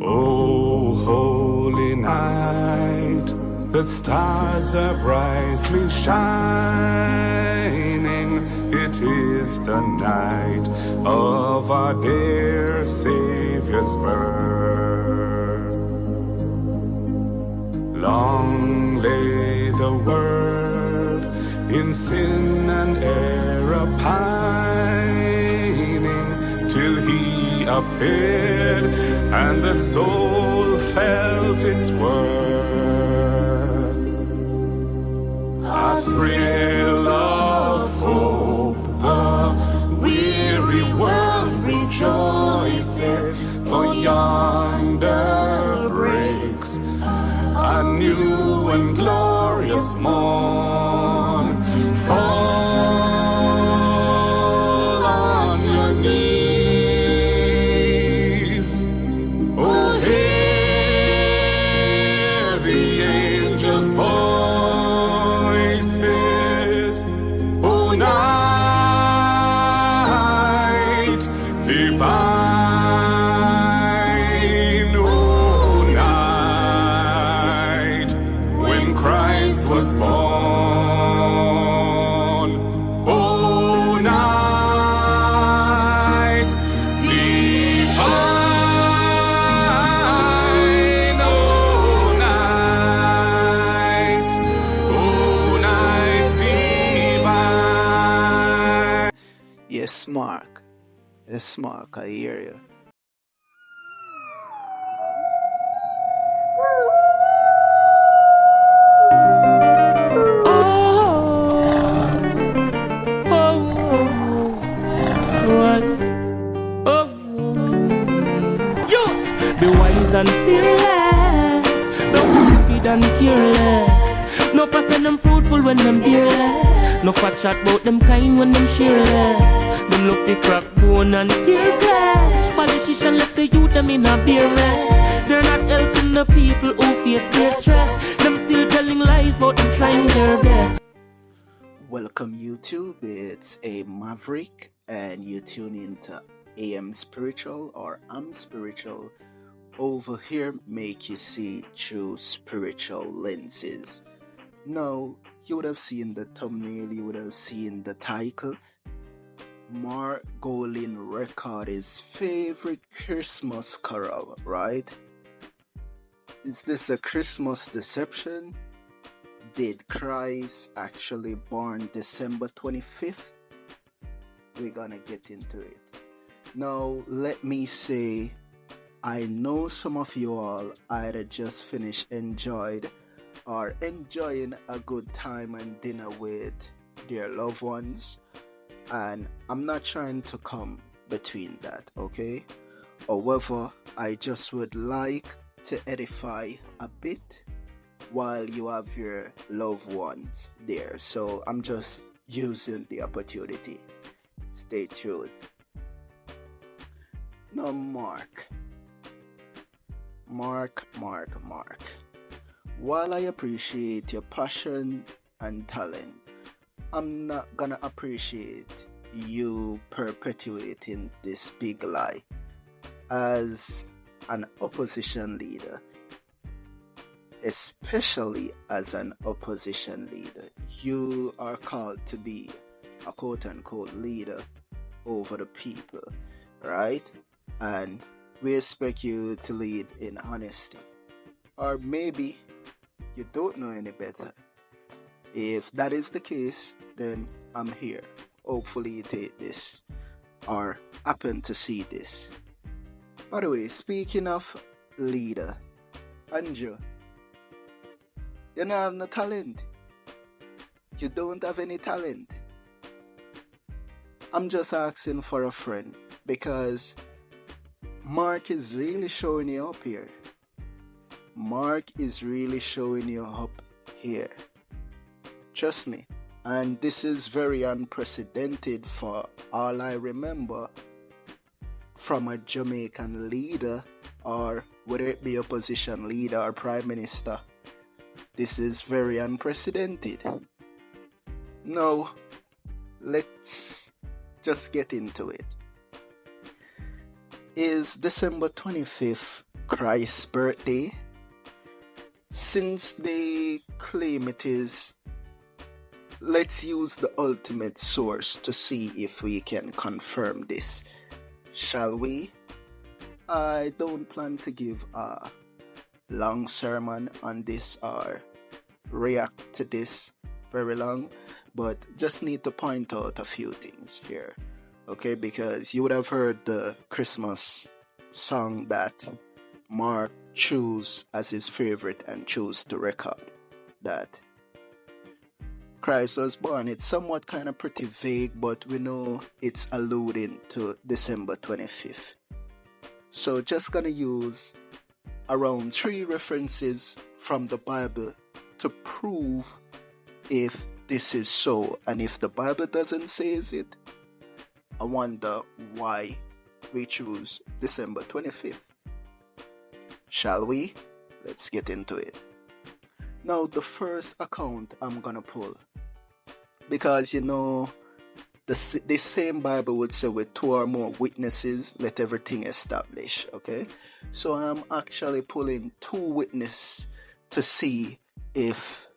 Oh, holy night, the stars are brightly shining. It is the night of our dear Savior's birth. Long lay the world in sin and error pining, till he appeared and the soul felt its worth. A thrill of hope, the weary world rejoices, for yonder breaks a new and glorious morn. Fall on your knees. Oh, hear the angels' voices. Oh, night divine. Oh, night when Christ was born. Oh, night divine. Oh, night divine. Yes, Mark. Yes, Mark, I hear you. Be wise and fearless, don't be stupid and careless. No fuss and them fruitful when them beerless. No fat chat about them kind when them cheerless. Them love the crack bone and tear flesh. Politician left the youth them in a beer rest. They're not helping the people who face their stress. Them still telling lies about them trying their best. Welcome YouTube, it's A-Maverick and you tune into AM Spiritual or I'm Spiritual. Over here make you see through spiritual lenses. Now, you would have seen the thumbnail, you would have seen the title. Mark Golin record his favorite Christmas carol, right? Is this a Christmas deception? Did Christ actually born December 25th? We're gonna get into it. Now, let me say, I know some of you all either just finished enjoying a good time and dinner with their loved ones, and I'm not trying to come between that, okay? However, I just would like to edify a bit while you have your loved ones there. So I'm just using the opportunity. Stay tuned. Now, Mark. While I appreciate your passion and talent, I'm not gonna appreciate you perpetuating this big lie. As an opposition leader, especially as an opposition leader, you are called to be a quote-unquote leader over the people, right? And we expect you to lead in honesty. Or maybe you don't know any better. If that is the case, then I'm here. Hopefully you take this or happen to see this. By the way, speaking of leader, Andrew, you don't have no talent. You don't have any talent. I'm just asking for a friend because Mark is really showing you up here. Mark is really showing you up here. Trust me. And this is very unprecedented for all I remember from a Jamaican leader, or whether it be opposition leader or prime minister. This is very unprecedented. Now, let's just get into it. Is December 25th Christ's birthday? Since they claim it is, let's use the ultimate source to see if we can confirm this. Shall we? I don't plan to give a long sermon on this or react to this very long, but just need to point out a few things here. Okay, because you would have heard the Christmas song that Mark chose as his favorite and chose to record, that Christ was born. It's somewhat kind of pretty vague, but we know it's alluding to December 25th. So just gonna use around 3 references from the Bible to prove if this is so. And if the Bible doesn't say it, I wonder why we choose December 25th. Shall we? Let's get into it. Now, the first account I'm gonna pull, because this same Bible would say with 2 or more witnesses, let everything establish. Okay, so I'm actually pulling 2 witnesses to see if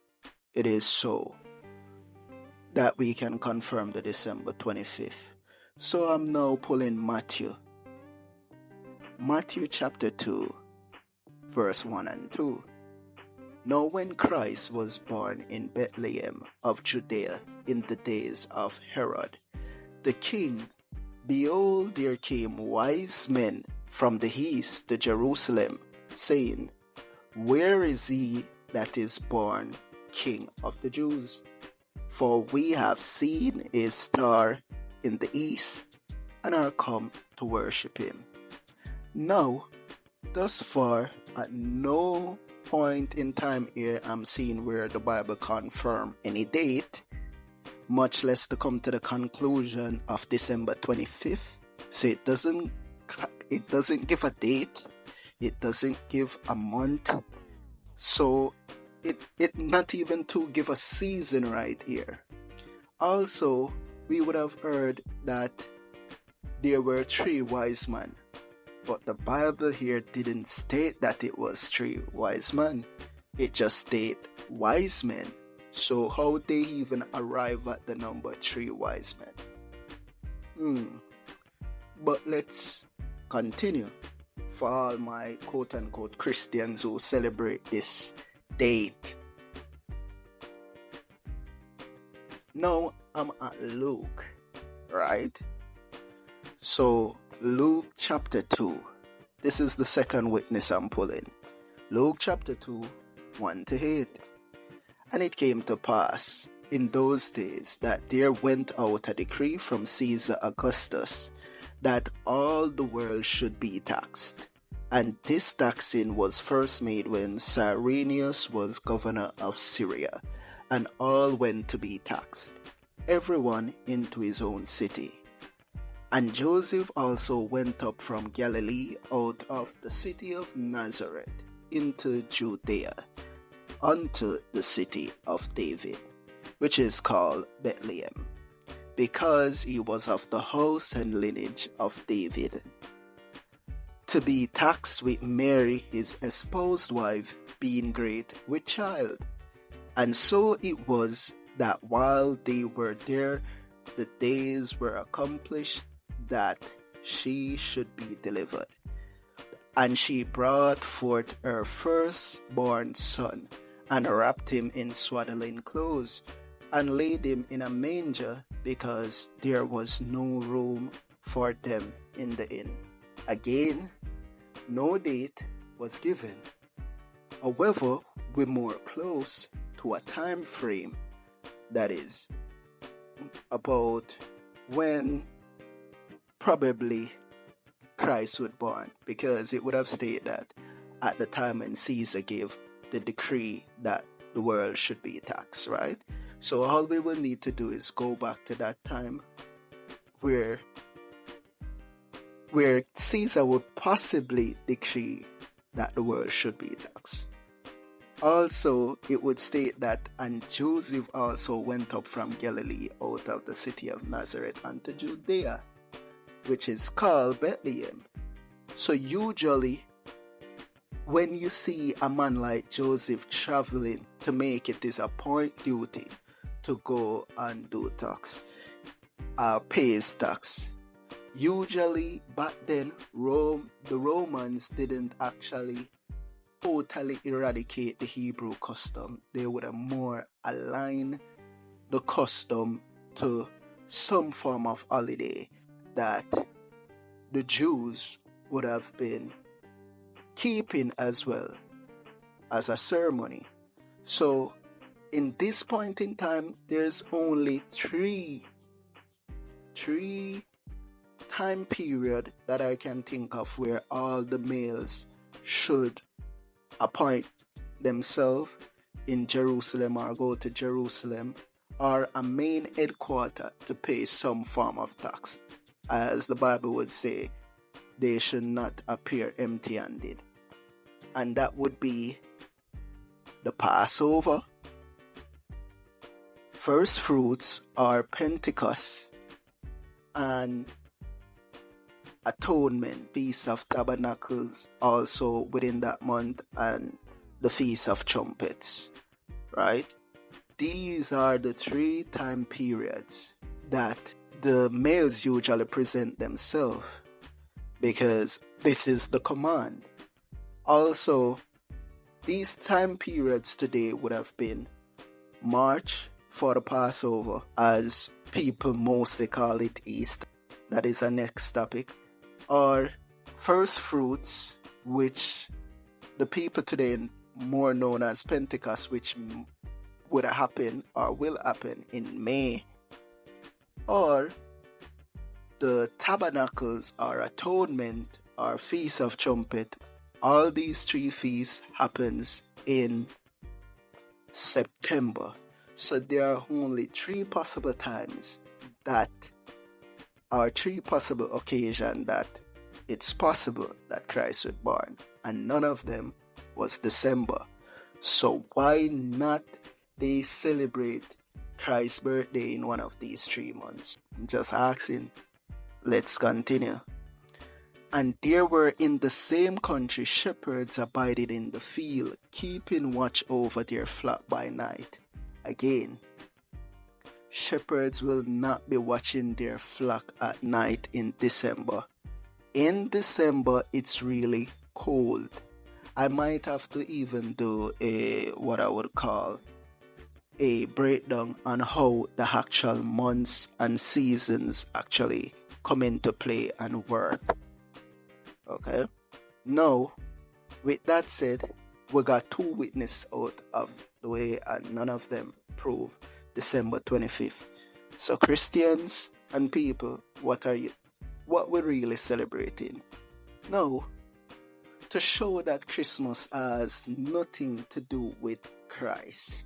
it is so that we can confirm the December 25th. So I'm now pulling Matthew chapter 2, verse 1 and 2. Now when Christ was born in Bethlehem of Judea in the days of Herod the king, behold, there came wise men from the east to Jerusalem, saying, Where is he that is born King of the Jews? For we have seen his star in the east, and are come to worship him. Now, thus far, at no point in time here I'm seeing where the Bible confirm any date, much less to come to the conclusion of December 25th. So it doesn't give a date, it doesn't give a month, so it not even to give a season right here. Also, we would have heard that there were 3 wise men, but the Bible here didn't state that it was 3 wise men. It just stated wise men. So how they even arrive at the number 3 wise men? But let's continue. For all my quote-unquote Christians who celebrate this date. Now I'm at Luke, right? So Luke chapter 2. This is the second witness I'm pulling. Luke chapter 2, 1 to 8. And it came to pass in those days that there went out a decree from Caesar Augustus that all the world should be taxed. And this taxing was first made when Cyrenius was governor of Syria, and all went to be taxed, everyone into his own city. And Joseph also went up from Galilee out of the city of Nazareth into Judea, unto the city of David, which is called Bethlehem, because he was of the house and lineage of David, to be taxed with Mary his espoused wife, being great with child. And so it was that while they were there, the days were accomplished that she should be delivered. And she brought forth her firstborn son, and wrapped him in swaddling clothes, and laid him in a manger, because there was no room for them in the inn. Again, no date was given. However, we're more close to a time frame that is about when probably Christ was born, because it would have stated that at the time when Caesar gave the decree that the world should be taxed, right? So all we will need to do is go back to that time where Caesar would possibly decree that the world should be taxed. Also, it would state that, and Joseph also went up from Galilee out of the city of Nazareth unto Judea, which is called Bethlehem, So usually, when you see a man like Joseph traveling to make it his appointed duty to go and do tax, pay his tax. Usually back then, the Romans didn't actually totally eradicate the Hebrew custom. They would have more aligned the custom to some form of holiday that the Jews would have been keeping as well as a ceremony. So in this point in time, there's only three time period that I can think of where all the males should appoint themselves in Jerusalem or go to Jerusalem or a main headquarter to pay some form of tax. As the Bible would say, they should not appear empty-handed. And that would be the Passover, first fruits or Pentecost, and Atonement, Feast of Tabernacles also within that month, and the Feast of Trumpets, right? These are the 3 time periods that the males usually present themselves, because this is the command. Also, these time periods today would have been March for the Passover, as people mostly call it Easter. That is our next topic. Or first fruits, which the people today more known as Pentecost, which would happen or will happen in May. Or the Tabernacles or Atonement or Feast of Trumpet. All these 3 feasts happens in September. So there are only 3 possible times that, or 3 possible occasions that it's possible that Christ was born, and none of them was December. So why not they celebrate Christ's birthday in one of these 3 months? I'm just asking. Let's continue. And there were in the same country shepherds abiding in the field, keeping watch over their flock by night. Again, shepherds will not be watching their flock at night in December. In December, it's really cold. I might have to even do what I would call a breakdown on how the actual months and seasons actually come into play and work. Okay? Now, with that said, we got 2 witnesses out of the way, and none of them prove December 25th. So Christians and people, what we're really celebrating? No, to show that Christmas has nothing to do with Christ.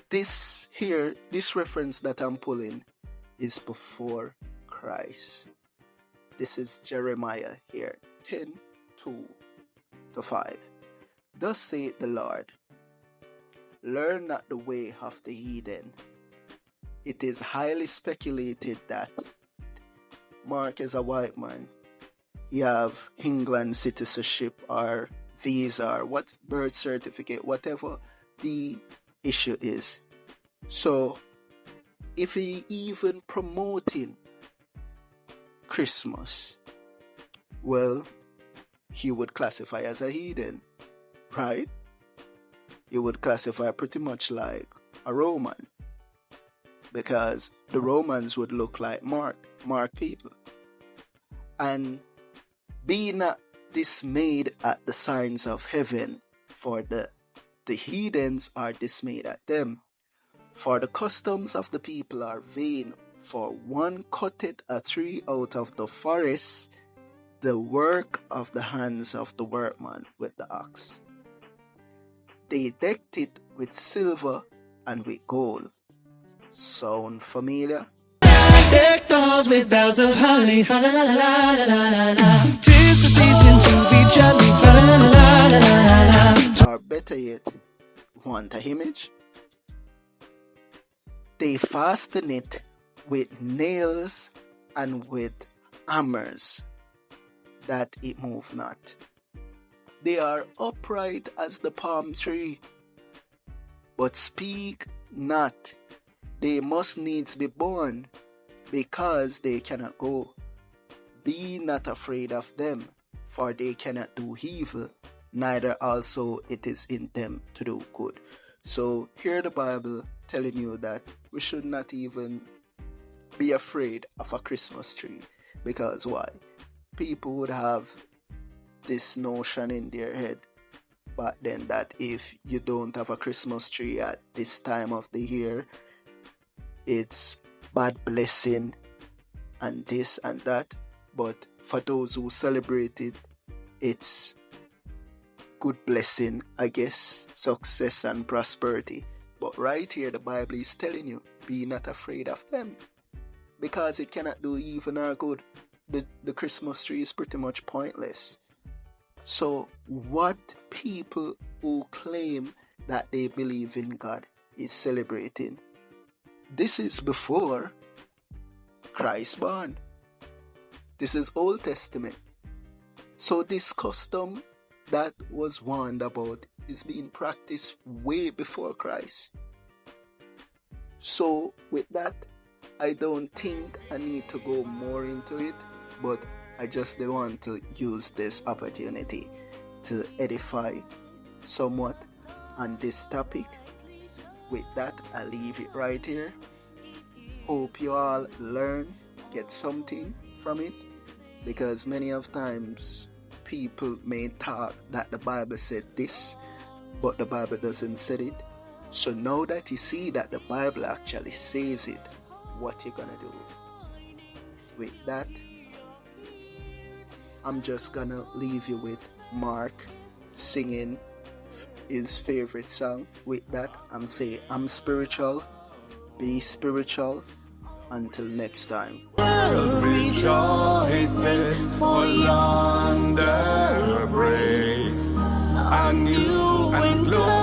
This reference that I'm pulling is before Christ. This is Jeremiah here, 10:2-5. Thus saith the Lord, learn not the way of the heathen. It is highly speculated that Mark is a white man. You have England citizenship or visa or what birth certificate, whatever the issue is. So if he even promoting Christmas, well, he would classify as a heathen, right? He would classify pretty much like a Roman, because the Romans would look like Mark people. And be not dismayed at the signs of heaven, for the heathens are dismayed at them. For the customs of the people are vain, for one cutteth a tree out of the forest, the work of the hands of the workman with the axe. They decked it with silver and with gold. Sound familiar? Deck the halls with boughs of holly, la la la la la la la la. 'Tis the season to be jolly, la la la la la la la. Or better yet, want a image? They fasten it with nails and with hammers. that it move not. They are upright as the palm tree, but speak not. They must needs be born, because they cannot go. Be not afraid of them, for they cannot do evil, neither also it is in them to do good. So here the Bible telling you that we should not even be afraid of a Christmas tree. Because why? People would have this notion in their head back then that if you don't have a Christmas tree at this time of the year, it's bad blessing and this and that. But for those who celebrate it, it's good blessing, I guess, success and prosperity. But right here the Bible is telling you, be not afraid of them, because it cannot do evil nor good. The Christmas tree is pretty much pointless. So what people who claim that they believe in God is celebrating, this is before Christ born. This is Old Testament. So this custom that was warned about is being practiced way before Christ. So with that, I don't think I need to go more into it, but I just want to use this opportunity to edify somewhat on this topic. With that, I leave it right here. Hope you all learn, get something from it, because many of times people may talk that the Bible said this, but the Bible doesn't say it. So now that you see that the Bible actually says it, what you gonna do? With that, I'm just gonna leave you with Mark singing his favorite song. With that, I'm saying I'm spiritual, be spiritual. Until next time. World rejoices, for yonder breaks a new and glorious